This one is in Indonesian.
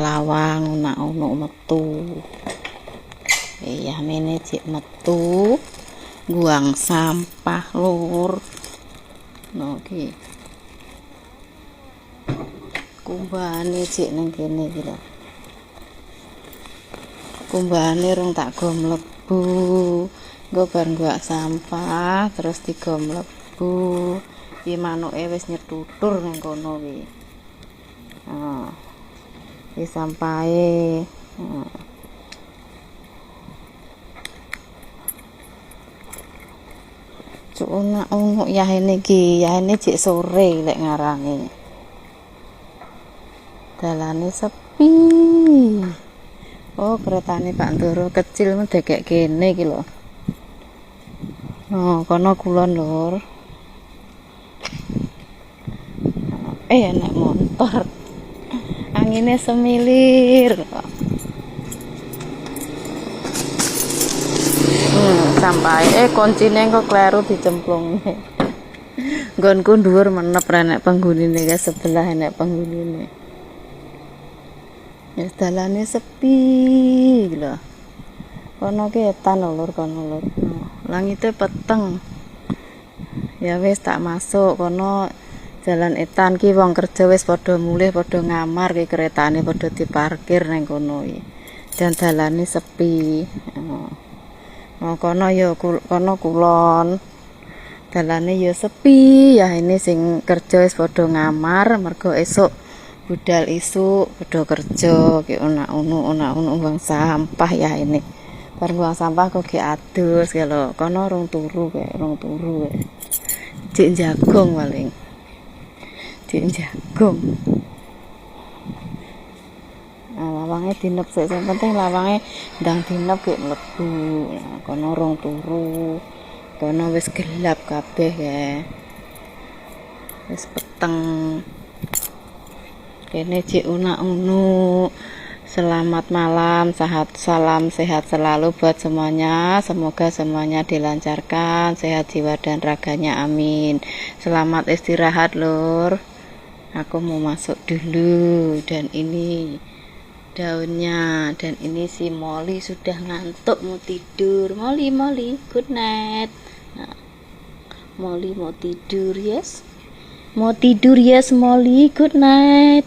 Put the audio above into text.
kelawang ono metu. Iya mene cik metu buang sampah lur. Oke. Kumbane cik ning kene iki lho. Kumbane rung tak go mlebu. Nggo bar buang sampah terus digo mlebu. Iki manuke wis nyetutur nang kono wi. Iki sampahe. Cuk ono yahene iki, yahene cek sore lek ngarani. Dalane sepi. Oh, keretane Pak Ndoro kecil mendekek kene iki lho. Oh, kono kulon lur. Enak motor. Angine semilir. Sampai kuncine kok kleru dicemplungne. Nggonku dhuwur menep renek penggunine ke sebelah enek penggunine. Wis dalane sepi lho. Kono ki etan lur kono lur. Langite peteng. Ya wis tak masuk kono jalan etan ki wong kerja wis padha mulih padha ngamar ki keretane padha diparkir nang kono iki. Dan dalane sepi. Kono ya kono kulon. Dalane ya sepi, ya ini sing kerja wis padha ngamar mergo esuk budal isuk padha kerja ki ono buang sampah ya ini. Bar buang sampah kok ki adus kalau kono rung turu. Cek jagung paling. Cek jagung. Lawange dinep sik sing penting lawange ndang dinep gek mlebu. Kono rong turu. Kono wis gelap kabeh ya. Wis peteng. Kene cek unak-unuk. Selamat malam, salam sehat selalu buat semuanya. Semoga semuanya dilancarkan, sehat jiwa dan raganya, amin. Selamat istirahat lur. Aku mau masuk dulu dan ini daunnya dan ini si Molly sudah ngantuk mau tidur. Molly good night. Nah, Molly mau tidur yes Molly good night.